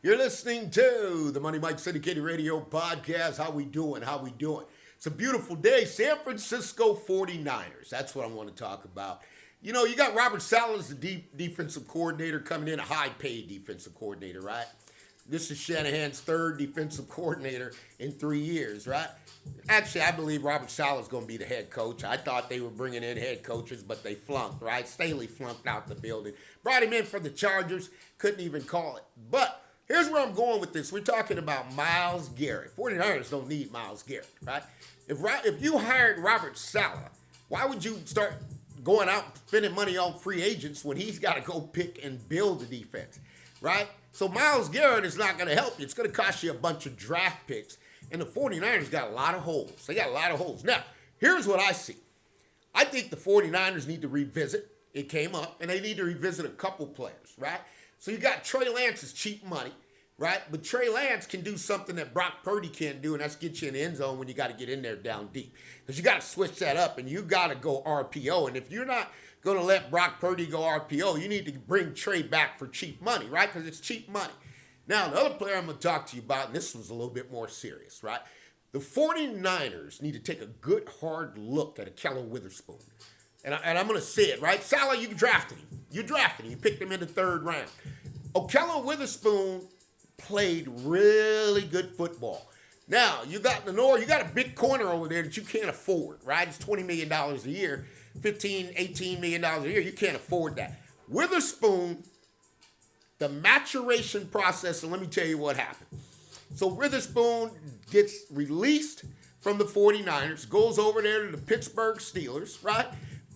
You're listening to the Money Mike Syndicated Radio Podcast. How we doing? How we doing? It's a beautiful day. San Francisco 49ers. That's what I want to talk about. You know, you got Robert Saleh as the defensive coordinator coming in, a high-paid defensive coordinator, right? This is Shanahan's third defensive coordinator in 3 years, right? Actually, I believe Robert Saleh is going to be the head coach. I thought they were bringing in head coaches, but they flunked, right? Staley flunked out the building. Brought him in for the Chargers, couldn't even call it. But here's where I'm going with this. We're talking about Myles Garrett. 49ers don't need Myles Garrett, right? If you hired Robert Saleh, why would you start going out spending money on free agents when he's got to go pick and build the defense, right? So Myles Garrett is not going to help you. It's going to cost you a bunch of draft picks. And the 49ers got a lot of holes. They got a lot of holes. Now, here's what I see. I think the 49ers need to revisit. It came up, and they need to revisit a couple players, right? So you got Trey Lance's cheap money, right? But Trey Lance can do something that Brock Purdy can't do, and that's get you in the end zone when you got to get in there down deep. Because you got to switch that up, and you got to go RPO. And if you're not going to let Brock Purdy go RPO, you need to bring Trey back for cheap money, right? Because it's cheap money. Now, the other player I'm going to talk to you about, and this was a little bit more serious, right? The 49ers need to take a good, hard look at Ahkello Witherspoon. And I'm going to say it, right? Saleh, you drafted him. You drafted him. You picked him in the third round. Ahkello Witherspoon played really good football. Now, you got Lenore, you got a big corner over there that you can't afford, right? It's $20 million a year, $15, $18 million a year. You can't afford that. Witherspoon, the maturation process, and let me tell you what happened. So Witherspoon gets released from the 49ers, goes over there to the Pittsburgh Steelers, right?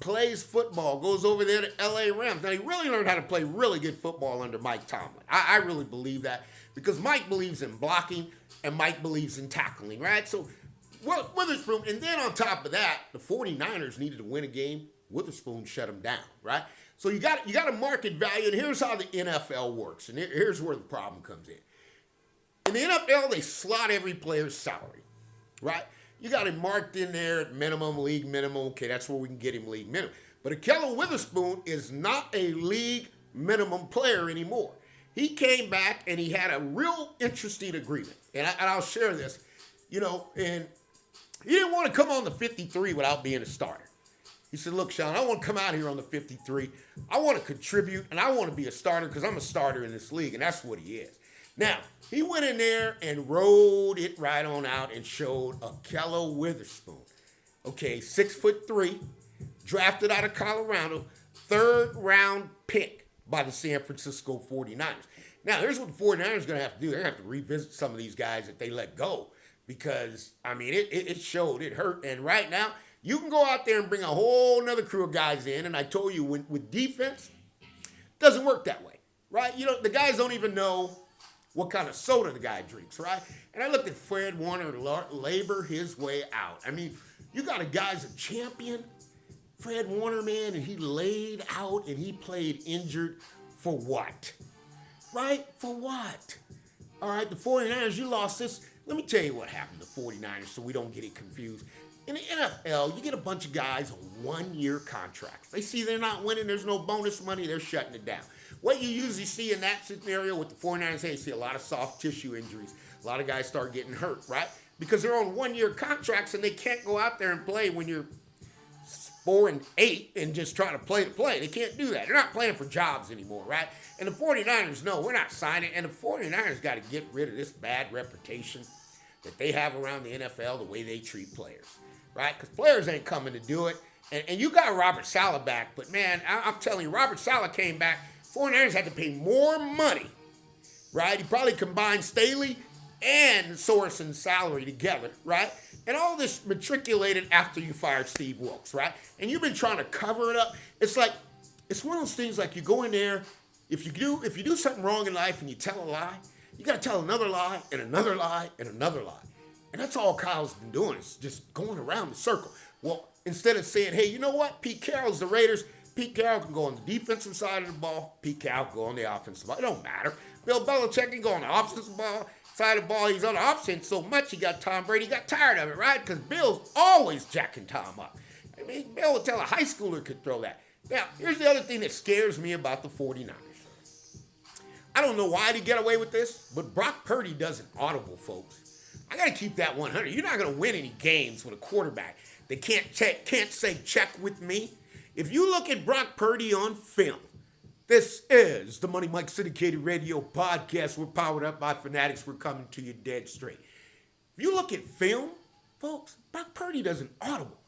Plays football, goes over there to LA Rams. Now, he really learned how to play really good football under Mike Tomlin. I really believe that because Mike believes in blocking and Mike believes in tackling, right? So Witherspoon, and then on top of that, the 49ers needed to win a game. Witherspoon shut them down, right? So you got a market value, and here's how the NFL works, and here's where the problem comes in. In the NFL, they slot every player's salary, right? You got him marked in there at minimum, league minimum. Okay, that's where we can get him league minimum. But Ahkello Witherspoon is not a league minimum player anymore. He came back, and he had a real interesting agreement, and I'll share this. You know, and he didn't want to come on the 53 without being a starter. He said, look, Sean, I want to come out here on the 53. I want to contribute, and I want to be a starter because I'm a starter in this league, and that's what he is. Now, he went in there and rode it right on out and showed Ahkello Witherspoon. Okay, 6'3", drafted out of Colorado, third-round pick by the San Francisco 49ers. Now, here's what the 49ers are going to have to do. They're going to have to revisit some of these guys that they let go because, I mean, it showed, it hurt. And right now, you can go out there and bring a whole nother crew of guys in, and I told you, with defense, it doesn't work that way, right? You know, the guys don't even know what kind of soda the guy drinks, right? And I looked at Fred Warner labor his way out. I mean, you got a guy's a champion, Fred Warner, man, and he laid out and he played injured for what? Right? For what? All right, the 49ers, you lost this. Let me tell you what happened to the 49ers so we don't get it confused. In the NFL, you get a bunch of guys on one-year contracts. They see they're not winning, there's no bonus money, they're shutting it down. What you usually see in that scenario with the 49ers, you see a lot of soft tissue injuries. A lot of guys start getting hurt, right? Because they're on one-year contracts and they can't go out there and play when you're 4-8 and just try to play the play. They can't do that. They're not playing for jobs anymore, right? And the 49ers, no, we're not signing. And the 49ers got to get rid of this bad reputation that they have around the NFL, the way they treat players, right? Because players ain't coming to do it. And you got Robert Saleh back, but man, I'm telling you, Robert Saleh came back. 49ers had to pay more money, right? He probably combined Staley and Sorensen's salary together, right? And all this matriculated after you fired Steve Wilkes, right? And you've been trying to cover it up. It's like, it's one of those things like you go in there, if you do something wrong in life and you tell a lie, you got to tell another lie and another lie and another lie. And that's all Kyle's been doing is just going around the circle. Well, instead of saying, hey, you know what? Pete Carroll's the Raiders. Pete Carroll can go on the defensive side of the ball. Pete Carroll can go on the offensive ball. It don't matter. Bill Belichick can go on the offensive side of the ball. He's on the offense so much he got Tom Brady. He got tired of it, right? Because Bill's always jacking Tom up. I mean, Bill would tell a high schooler could throw that. Now, here's the other thing that scares me about the 49ers. I don't know why they get away with this, but Brock Purdy does an audible, folks. I got to keep that 100. You're not going to win any games with a quarterback that can't say check with me. If you look at Brock Purdy on film, this is the Money Mike Syndicated Radio Podcast. We're powered up by Fanatics. We're coming to you dead straight. If you look at film, folks, Brock Purdy does an audible.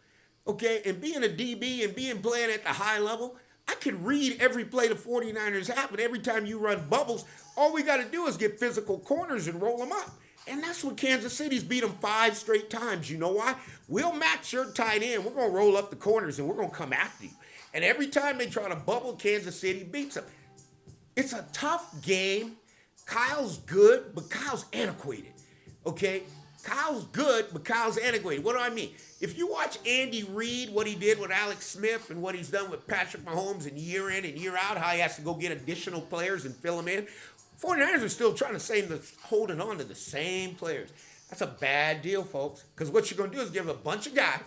Okay, and being a DB and being playing at the high level, I can read every play the 49ers have, and every time you run bubbles, all we got to do is get physical corners and roll them up. And that's what Kansas City's beat them 5 straight times. You know why? We'll match your tight end. We're going to roll up the corners, and we're going to come after you. And every time they try to bubble, Kansas City beats them. It's a tough game. Kyle's good, but Kyle's antiquated. Okay? Kyle's good, but Kyle's antiquated. What do I mean? If you watch Andy Reid, what he did with Alex Smith and what he's done with Patrick Mahomes and year in and year out, how he has to go get additional players and fill them in, 49ers are still trying to holding on to the same players. That's a bad deal, folks, because what you're going to do is give a bunch of guys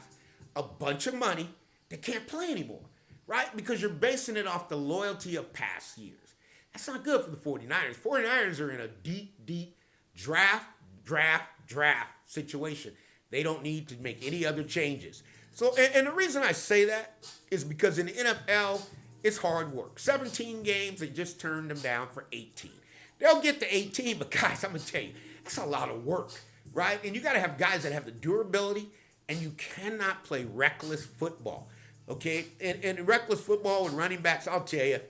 a bunch of money that can't play anymore, right? Because you're basing it off the loyalty of past years. That's not good for the 49ers. 49ers are in a deep draft situation. They don't need to make any other changes. So, and the reason I say that is because in the NFL, it's hard work. 17 games, they just turned them down for 18. They'll get to 18, but guys, I'm going to tell you, that's a lot of work, right? And you got to have guys that have the durability, and you cannot play reckless football, okay? And reckless football with running backs, I'll tell you,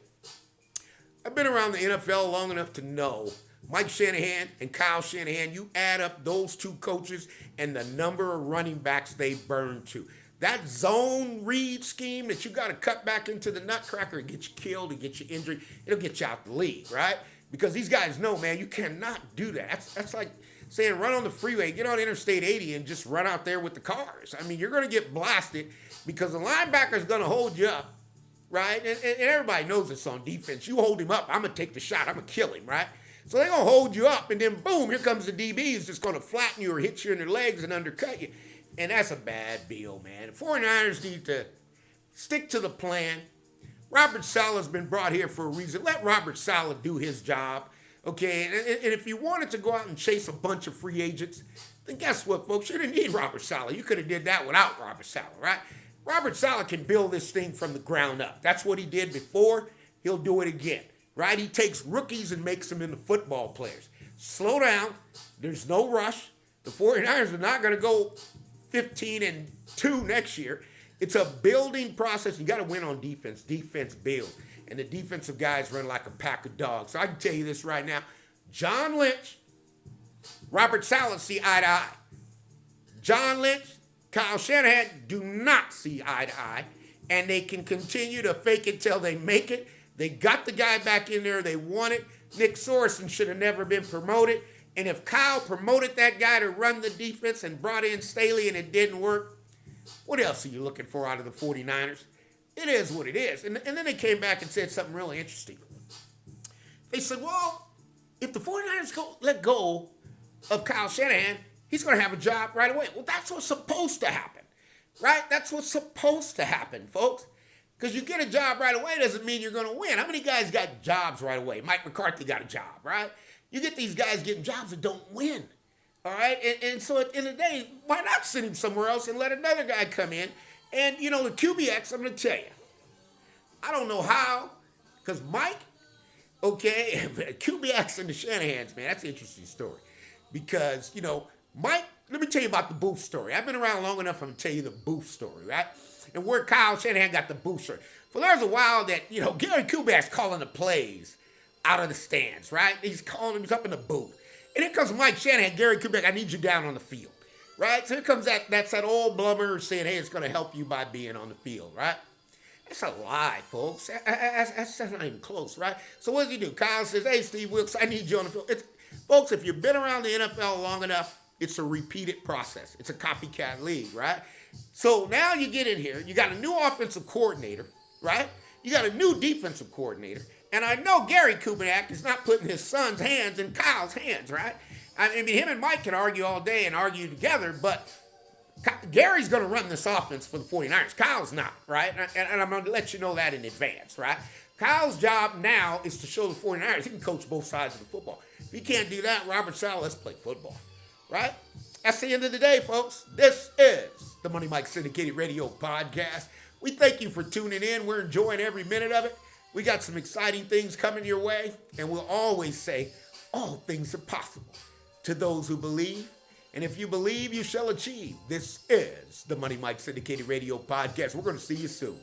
I've been around the NFL long enough to know Mike Shanahan and Kyle Shanahan, you add up those two coaches and the number of running backs they burn to. That zone read scheme that you got to cut back into the nutcracker and get you killed and get you injured, it'll get you out the league, right? Because these guys know, man, you cannot do that. That's like saying run on the freeway, get on Interstate 80 and just run out there with the cars. I mean, you're going to get blasted because the linebacker's going to hold you up, right? And everybody knows this on defense. You hold him up, I'm going to take the shot. I'm going to kill him, right? So they're going to hold you up, and then boom, here comes the DB who's just going to flatten you or hit you in the legs and undercut you. And that's a bad deal, man. The 49ers need to stick to the plan. Robert Saleh's been brought here for a reason. Let Robert Saleh do his job, okay? And if you wanted to go out and chase a bunch of free agents, then guess what, folks? You didn't need Robert Saleh. You could have did that without Robert Saleh, right? Robert Saleh can build this thing from the ground up. That's what he did before. He'll do it again. Right? He takes rookies and makes them into football players. Slow down. There's no rush. The 49ers are not going to go 15-2 next year. It's a building process. You got to win on defense. Defense builds. And the defensive guys run like a pack of dogs. So I can tell you this right now. John Lynch, Robert Saleh see eye to eye. John Lynch, Kyle Shanahan do not see eye to eye. And they can continue to fake it till they make it. They got the guy back in there they wanted. Nick Sorensen should have never been promoted. And if Kyle promoted that guy to run the defense and brought in Staley and it didn't work, what else are you looking for out of the 49ers? It is what it is. And then they came back and said something really interesting. They said, well, if the 49ers let go of Kyle Shanahan, he's going to have a job right away. Well, that's what's supposed to happen, right? That's what's supposed to happen, folks. Because you get a job right away doesn't mean you're going to win. How many guys got jobs right away? Mike McCarthy got a job, right? You get these guys getting jobs that don't win, all right? And so at the end of the day, why not send him somewhere else and let another guy come in? And, you know, the QBX, I'm going to tell you, I don't know how, because Mike, okay, QBX and the Shanahans, man, that's an interesting story. Because, you know, Mike, let me tell you about the Booth story. I've been around long enough, I'm going to tell you the Booth story, right? And where Kyle Shanahan got the Booth story. For there's a while that, you know, Gary Kubiak's calling the plays out of the stands, right? He's calling him, he's up in the booth. And here comes Mike Shanahan, Gary Kubiak, I need you down on the field, right? So here comes that's that old blubber saying, hey, it's going to help you by being on the field, right? That's a lie, folks. That's not even close, right? So what does he do? Kyle says, hey, Steve Wilkes, I need you on the field. Folks, if you've been around the NFL long enough, it's a repeated process. It's a copycat league, right? So now you get in here, you got a new offensive coordinator, right? You got a new defensive coordinator. And I know Gary Kubiak is not putting his son's hands in Kyle's hands, right? I mean, him and Mike can argue all day and argue together, but Gary's going to run this offense for the 49ers. Kyle's not, right? And I'm going to let you know that in advance, right? Kyle's job now is to show the 49ers he can coach both sides of the football. If he can't do that, Robert Saleh, let's play football, right? That's the end of the day, folks. This is the Money Mike Syndicated Radio Podcast. We thank you for tuning in. We're enjoying every minute of it. We got some exciting things coming your way, and we'll always say, all things are possible to those who believe. And if you believe, you shall achieve. This is the Money Mike Syndicated Radio Podcast. We're going to see you soon.